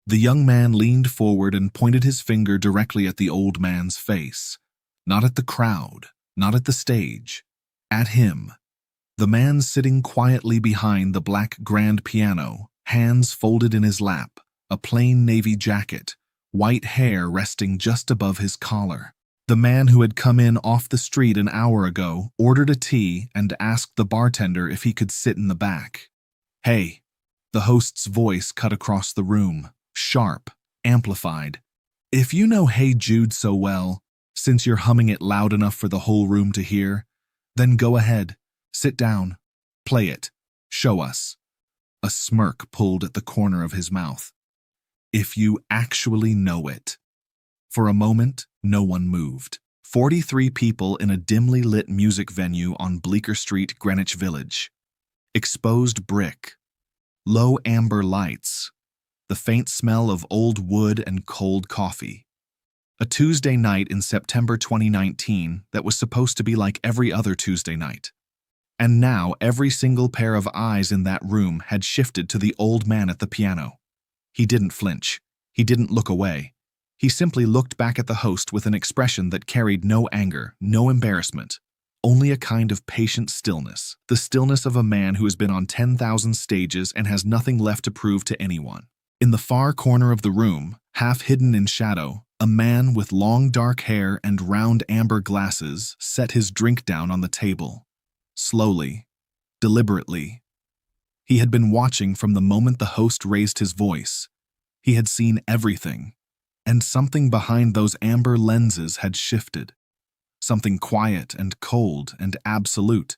The young man leaned forward and pointed his finger directly at the old man's face. Not at the crowd, not at the stage. At him. The man sitting quietly behind the black grand piano, hands folded in his lap, a plain navy jacket, white hair resting just above his collar. The man who had come in off the street an hour ago ordered a tea and asked the bartender if he could sit in the back. "Hey," the host's voice cut across the room, sharp, amplified. "If you know Hey Jude so well, since you're humming it loud enough for the whole room to hear, then go ahead, sit down, play it, show us." A smirk pulled at the corner of his mouth. "If you actually know it." For a moment, no one moved. 43 people in a dimly lit music venue on Bleecker Street, Greenwich Village. Exposed brick. Low amber lights. The faint smell of old wood and cold coffee. A Tuesday night in September 2019 that was supposed to be like every other Tuesday night. And now every single pair of eyes in that room had shifted to the old man at the piano. He didn't flinch. He didn't look away. He simply looked back at the host with an expression that carried no anger, no embarrassment, only a kind of patient stillness, the stillness of a man who has been on 10,000 stages and has nothing left to prove to anyone. In the far corner of the room, half hidden in shadow, a man with long dark hair and round amber glasses set his drink down on the table. Slowly, deliberately. He had been watching from the moment the host raised his voice. He had seen everything, and something behind those amber lenses had shifted. Something quiet and cold and absolute,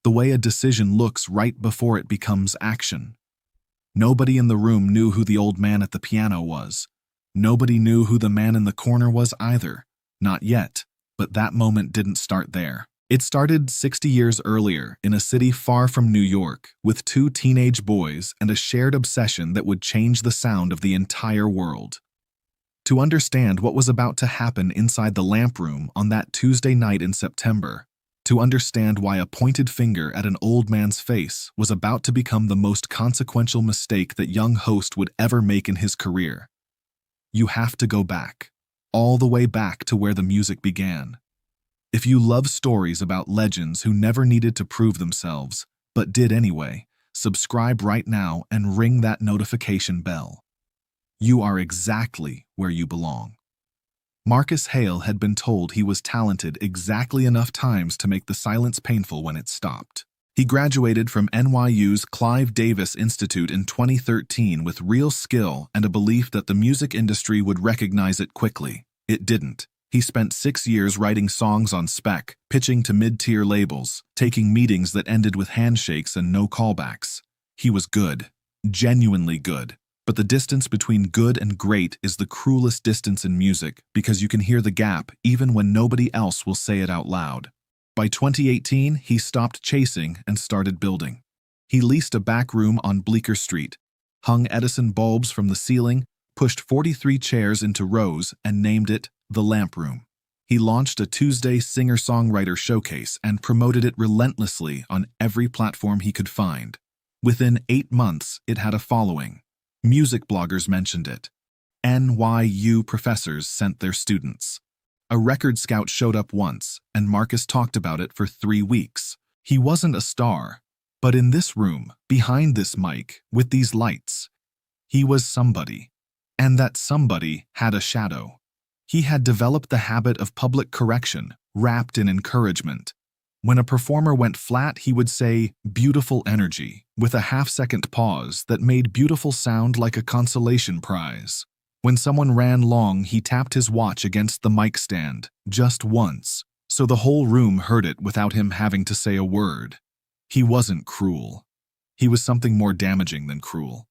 the way a decision looks right before it becomes action. Nobody in the room knew who the old man at the piano was. Nobody knew who the man in the corner was either. Not yet, but that moment didn't start there. It started 60 years earlier in a city far from New York, with 2 teenage boys and a shared obsession that would change the sound of the entire world. To understand what was about to happen inside the lamp room on that Tuesday night in September, to understand why a pointed finger at an old man's face was about to become the most consequential mistake that young host would ever make in his career, you have to go back, all the way back to where the music began. If you love stories about legends who never needed to prove themselves, but did anyway, subscribe right now and ring that notification bell. You are exactly where you belong. Marcus Hale had been told he was talented exactly enough times to make the silence painful when it stopped. He graduated from NYU's Clive Davis Institute in 2013 with real skill and a belief that the music industry would recognize it quickly. It didn't. He spent 6 years writing songs on spec, pitching to mid-tier labels, taking meetings that ended with handshakes and no callbacks. He was good. Genuinely good. But the distance between good and great is the cruelest distance in music because you can hear the gap even when nobody else will say it out loud. By 2018, he stopped chasing and started building. He leased a back room on Bleecker Street, hung Edison bulbs from the ceiling, pushed 43 chairs into rows, and named it The Lamp Room. He launched a Tuesday singer-songwriter showcase and promoted it relentlessly on every platform he could find. Within 8 months, it had a following. Music bloggers mentioned it. NYU professors sent their students. A record scout showed up once, and Marcus talked about it for 3 weeks. He wasn't a star, but in this room, behind this mic, with these lights, he was somebody. And that somebody had a shadow. He had developed the habit of public correction, wrapped in encouragement. When a performer went flat, he would say, "Beautiful energy," with a half-second pause that made beautiful sound like a consolation prize. When someone ran long, he tapped his watch against the mic stand, just once, so the whole room heard it without him having to say a word. He wasn't cruel. He was something more damaging than cruel.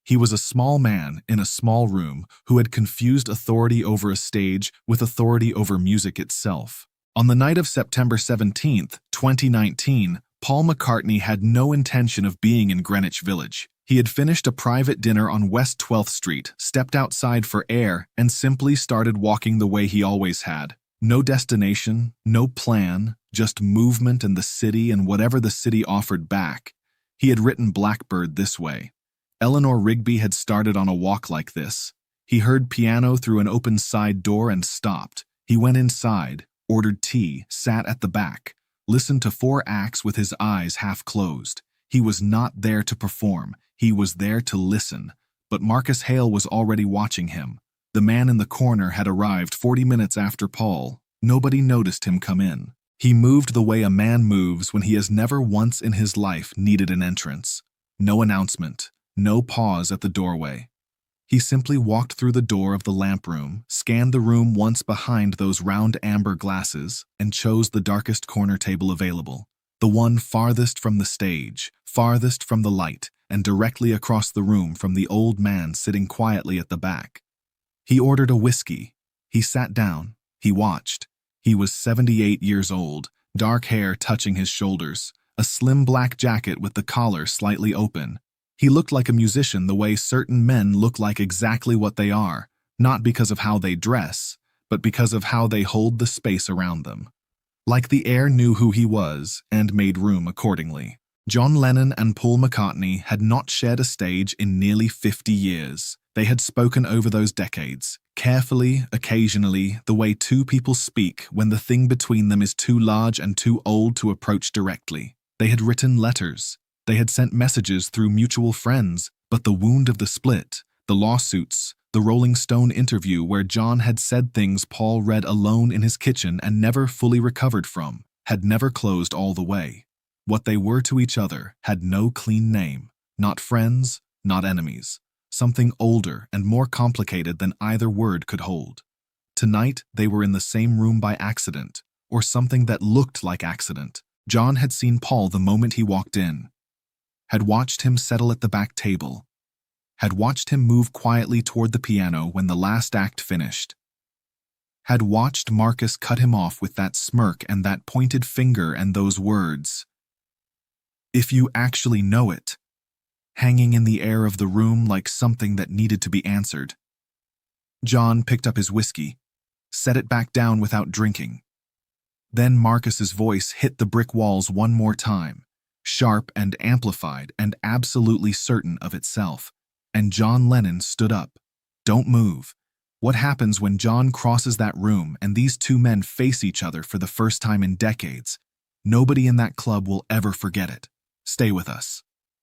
He was a small man in a small room who had confused authority over a stage with authority over music itself. On the night of September 17th, 2019, Paul McCartney had no intention of being in Greenwich Village. He had finished a private dinner on West 12th Street, stepped outside for air, and simply started walking the way he always had. No destination, no plan, just movement and the city and whatever the city offered back. He had written Blackbird this way. Eleanor Rigby had started on a walk like this. He heard piano through an open side door and stopped. He went inside, ordered tea, sat at the back, listened to 4 acts with his eyes half closed. He was not there to perform. He was there to listen. But Marcus Hale was already watching him. The man in the corner had arrived 40 minutes after Paul. Nobody noticed him come in. He moved the way a man moves when he has never once in his life needed an entrance. No announcement, no pause at the doorway. He simply walked through the door of the lamp room, scanned the room once behind those round amber glasses, and chose the darkest corner table available. The one farthest from the stage, farthest from the light, and directly across the room from the old man sitting quietly at the back. He ordered a whiskey. He sat down. He watched. He was 78 years old, dark hair touching his shoulders, a slim black jacket with the collar slightly open. He looked like a musician the way certain men look like exactly what they are, not because of how they dress, but because of how they hold the space around them. Like the air knew who he was and made room accordingly. John Lennon and Paul McCartney had not shared a stage in nearly 50 years. They had spoken over those decades, carefully, occasionally, the way 2 people speak when the thing between them is too large and too old to approach directly. They had written letters. They had sent messages through mutual friends, but the wound of the split, the lawsuits, the Rolling Stone interview where John had said things Paul read alone in his kitchen and never fully recovered from, had never closed all the way. What they were to each other had no clean name, not friends, not enemies, something older and more complicated than either word could hold. Tonight, they were in the same room by accident, or something that looked like accident. John had seen Paul the moment he walked in, had watched him settle at the back table, had watched him move quietly toward the piano when the last act finished, had watched Marcus cut him off with that smirk and that pointed finger and those words, "If you actually know it," hanging in the air of the room like something that needed to be answered. John picked up his whiskey, set it back down without drinking. Then Marcus's voice hit the brick walls one more time, sharp and amplified and absolutely certain of itself. And John Lennon stood up. Don't move. What happens when John crosses that room and these 2 men face each other for the first time in decades? Nobody in that club will ever forget it. Stay with us.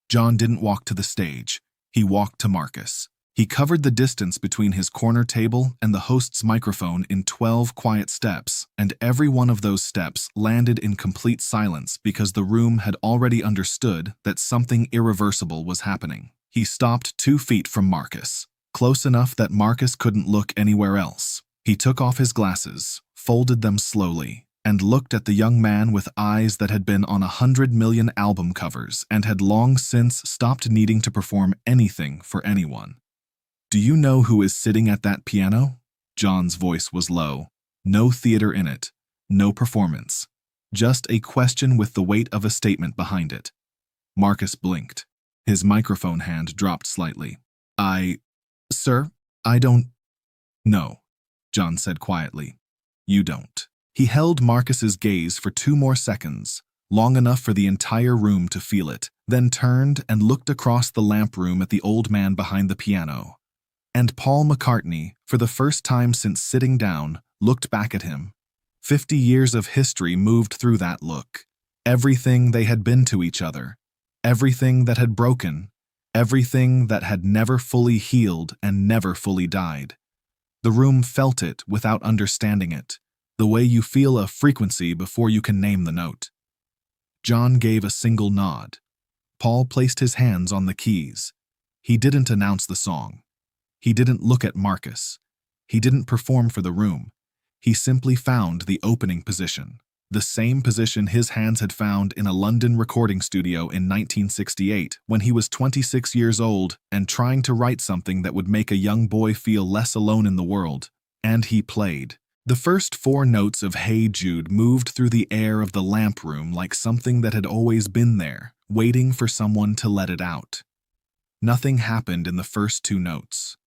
John didn't walk to the stage. He walked to Marcus. He covered the distance between his corner table and the host's microphone in 12 quiet steps, and every one of those steps landed in complete silence because the room had already understood that something irreversible was happening. He stopped 2 feet from Marcus, close enough that Marcus couldn't look anywhere else. He took off his glasses, folded them slowly, and looked at the young man with eyes that had been on 100 million album covers and had long since stopped needing to perform anything for anyone. "Do you know who is sitting at that piano?" John's voice was low. No theater in it, no performance. Just a question with the weight of a statement behind it. Marcus blinked. His microphone hand dropped slightly. Sir, I don't know," John said quietly. "You don't." He held Marcus's gaze for 2 more seconds, long enough for the entire room to feel it, then turned and looked across the lamp room at the old man behind the piano. And Paul McCartney, for the first time since sitting down, looked back at him. 50 years of history moved through that look. Everything they had been to each other, everything that had broken, everything that had never fully healed and never fully died. The room felt it without understanding it, the way you feel a frequency before you can name the note. John gave a single nod. Paul placed his hands on the keys. He didn't announce the song. He didn't look at Marcus. He didn't perform for the room. He simply found the opening position, the same position his hands had found in a London recording studio in 1968 when he was 26 years old and trying to write something that would make a young boy feel less alone in the world. And he played. The first 4 notes of Hey Jude moved through the air of the lamp room like something that had always been there, waiting for someone to let it out. Nothing happened in the first 2 notes.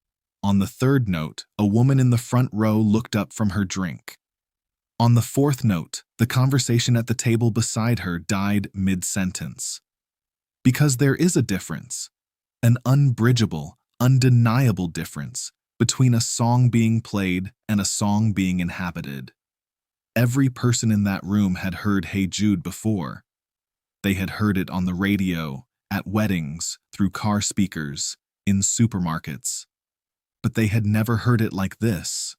On the 3rd note, a woman in the front row looked up from her drink. On the 4th note, the conversation at the table beside her died mid-sentence. Because there is a difference. An unbridgeable, undeniable difference between a song being played and a song being inhabited. Every person in that room had heard Hey Jude before. They had heard it on the radio, at weddings, through car speakers, in supermarkets. But they had never heard it like this.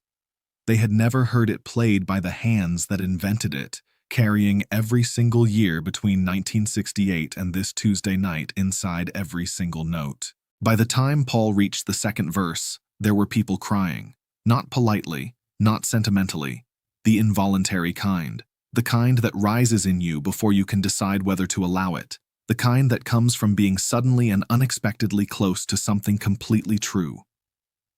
They had never heard it played by the hands that invented it, carrying every single year between 1968 and this Tuesday night inside every single note. By the time Paul reached the second verse, there were people crying. Not politely, not sentimentally. The involuntary kind. The kind that rises in you before you can decide whether to allow it. The kind that comes from being suddenly and unexpectedly close to something completely true.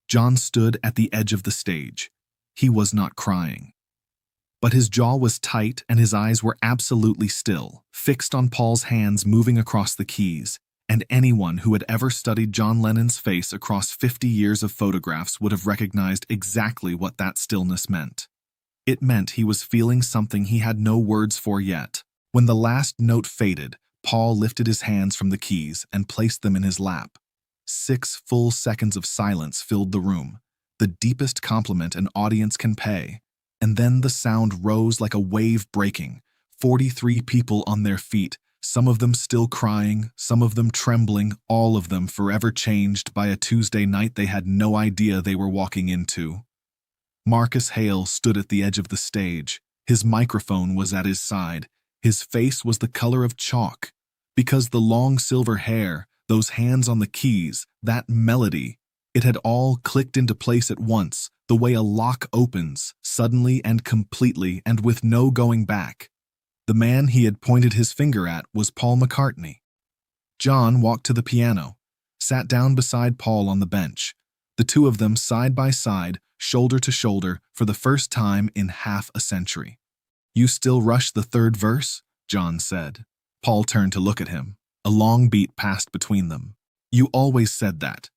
John stood at the edge of the stage. He was not crying. But his jaw was tight and his eyes were absolutely still, fixed on Paul's hands moving across the keys, and anyone who had ever studied John Lennon's face across 50 years of photographs would have recognized exactly what that stillness meant. It meant he was feeling something he had no words for yet. When the last note faded, Paul lifted his hands from the keys and placed them in his lap. 6 full seconds of silence filled the room, the deepest compliment an audience can pay. And then the sound rose like a wave breaking. 43 people on their feet, some of them still crying, some of them trembling, all of them forever changed by a Tuesday night they had no idea they were walking into. Marcus Hale stood at the edge of the stage. His microphone was at his side. His face was the color of chalk, because the long silver hair, those hands on the keys, that melody, it had all clicked into place at once, the way a lock opens, suddenly and completely and with no going back. The man he had pointed his finger at was Paul McCartney. John walked to the piano, sat down beside Paul on the bench. The two of them side by side, shoulder to shoulder, for the first time in half a century. "You still rush the third verse?" John said. Paul turned to look at him. A long beat passed between them. "You always said that.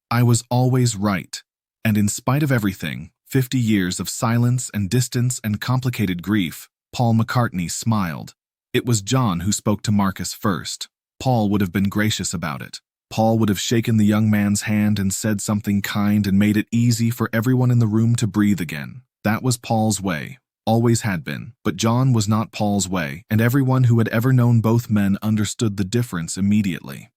I was always right. And in spite of everything, 50 years of silence and distance and complicated grief," Paul McCartney smiled. It was John who spoke to Marcus first. Paul would have been gracious about it. Paul would have shaken the young man's hand and said something kind and made it easy for everyone in the room to breathe again. That was Paul's way, always had been, but John was not Paul's way, and everyone who had ever known both men understood the difference immediately.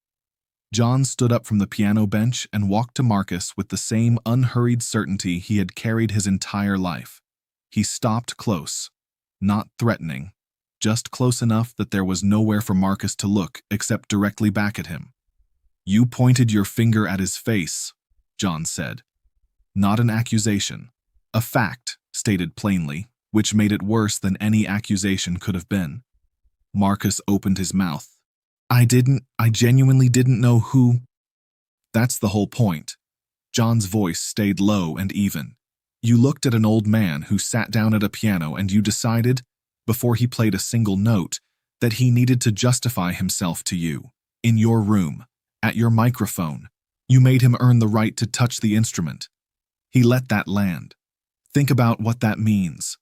John stood up from the piano bench and walked to Marcus with the same unhurried certainty he had carried his entire life. He stopped close, not threatening, just close enough that there was nowhere for Marcus to look except directly back at him. "You pointed your finger at his face," John said. Not an accusation. A fact, stated plainly, which made it worse than any accusation could have been. Marcus opened his mouth. I genuinely didn't know who." "That's the whole point." John's voice stayed low and even. "You looked at an old man who sat down at a piano and you decided, before he played a single note, that he needed to justify himself to you, in your room, at your microphone. You made him earn the right to touch the instrument. He let that land. Think about what that means."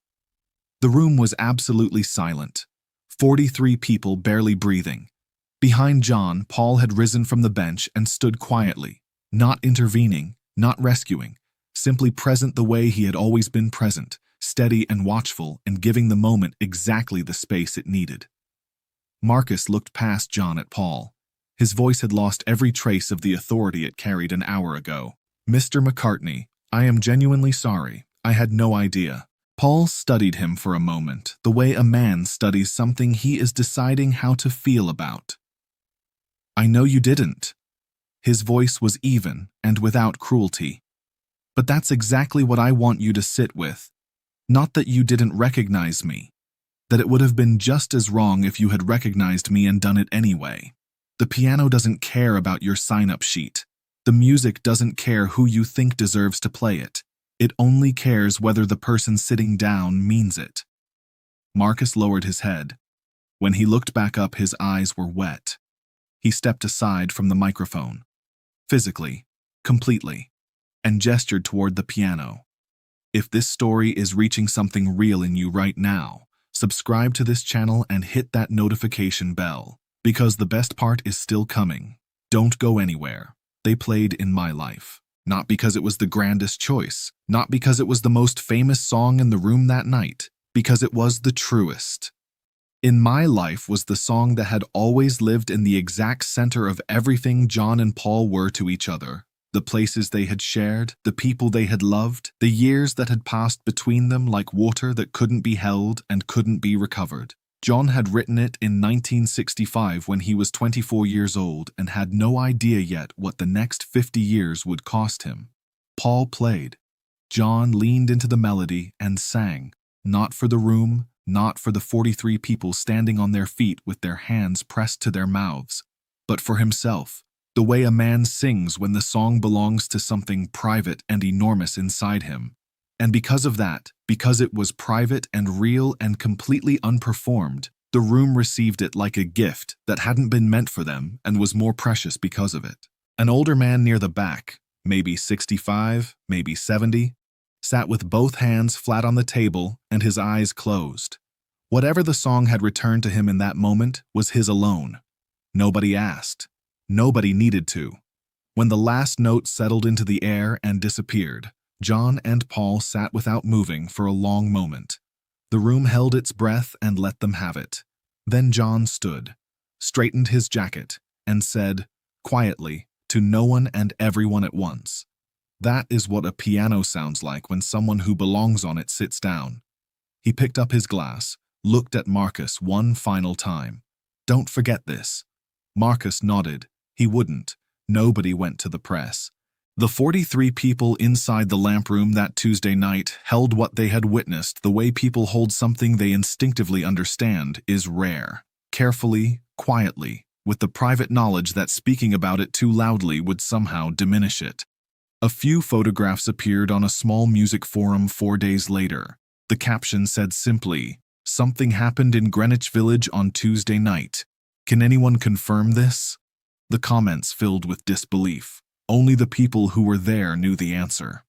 The room was absolutely silent. 43 people barely breathing. Behind John, Paul had risen from the bench and stood quietly, not intervening, not rescuing, simply present the way he had always been present, steady and watchful and giving the moment exactly the space it needed. Marcus looked past John at Paul. His voice had lost every trace of the authority it carried an hour ago. "Mr. McCartney, I am genuinely sorry. I had no idea." Paul studied him for a moment, the way a man studies something he is deciding how to feel about. "I know you didn't." His voice was even and without cruelty. "But that's exactly what I want you to sit with. Not that you didn't recognize me. That it would have been just as wrong if you had recognized me and done it anyway. The piano doesn't care about your sign-up sheet. The music doesn't care who you think deserves to play it. It only cares whether the person sitting down means it." Marcus lowered his head. When he looked back up, his eyes were wet. He stepped aside from the microphone, physically, completely, and gestured toward the piano. If this story is reaching something real in you right now, subscribe to this channel and hit that notification bell, because the best part is still coming. Don't go anywhere. they played in my life. Not because it was the grandest choice, not because it was the most famous song in the room that night, because it was the truest. In My Life was the song that had always lived in the exact center of everything John and Paul were to each other. The places they had shared, the people they had loved, the years that had passed between them like water that couldn't be held and couldn't be recovered. John had written it in 1965 when he was 24 years old and had no idea yet what the next 50 years would cost him. Paul played. John leaned into the melody and sang, not for the room, not for the 43 people standing on their feet with their hands pressed to their mouths, but for himself, the way a man sings when the song belongs to something private and enormous inside him. And because of that, because it was private and real and completely unperformed, the room received it like a gift that hadn't been meant for them and was more precious because of it. An older man near the back, maybe 65, maybe 70, sat with both hands flat on the table and his eyes closed. Whatever the song had returned to him in that moment was his alone. Nobody asked. Nobody needed to. When the last note settled into the air and disappeared, John and Paul sat without moving for a long moment. The room held its breath and let them have it. Then John stood, straightened his jacket, and said, quietly, to no one and everyone at once, "That is what a piano sounds like when someone who belongs on it sits down." He picked up his glass, looked at Marcus one final time. "Don't forget this." Marcus nodded. He wouldn't. Nobody went to the press. The 43 people inside the lamp room that Tuesday night held what they had witnessed the way people hold something they instinctively understand is rare. Carefully, quietly, with the private knowledge that speaking about it too loudly would somehow diminish it. A few photographs appeared on a small music forum 4 days later. The caption said simply, "Something happened in Greenwich Village on Tuesday night. Can anyone confirm this?" The comments filled with disbelief. Only the people who were there knew the answer.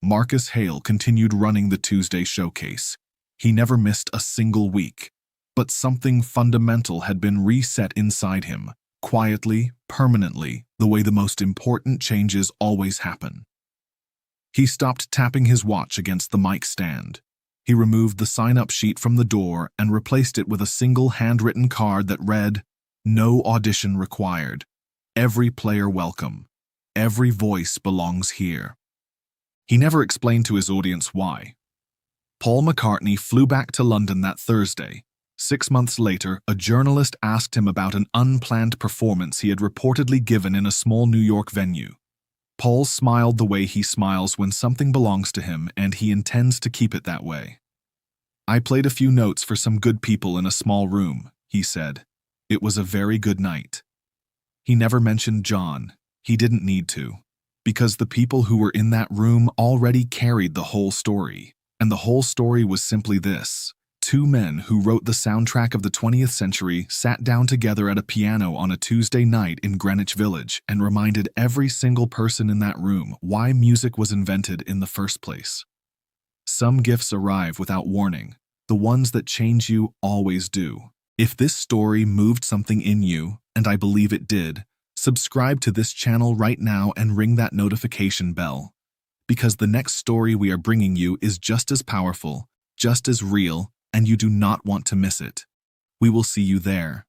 Marcus Hale continued running the Tuesday showcase. He never missed a single week. But something fundamental had been reset inside him, quietly, permanently, the way the most important changes always happen. He stopped tapping his watch against the mic stand. He removed the sign-up sheet from the door and replaced it with a single handwritten card that read, "No audition required. Every player welcome. Every voice belongs here." He never explained to his audience why. Paul McCartney flew back to London that Thursday. 6 months later, a journalist asked him about an unplanned performance he had reportedly given in a small New York venue. Paul smiled the way he smiles when something belongs to him, and he intends to keep it that way. "I played a few notes for some good people in a small room," he said. "It was a very good night." He never mentioned John. He didn't need to, because the people who were in that room already carried the whole story. And the whole story was simply this. 2 men who wrote the soundtrack of the 20th century sat down together at a piano on a Tuesday night in Greenwich Village and reminded every single person in that room why music was invented in the first place. Some gifts arrive without warning. The ones that change you always do. If this story moved something in you, and I believe it did, subscribe to this channel right now and ring that notification bell. Because the next story we are bringing you is just as powerful, just as real, and you do not want to miss it. We will see you there.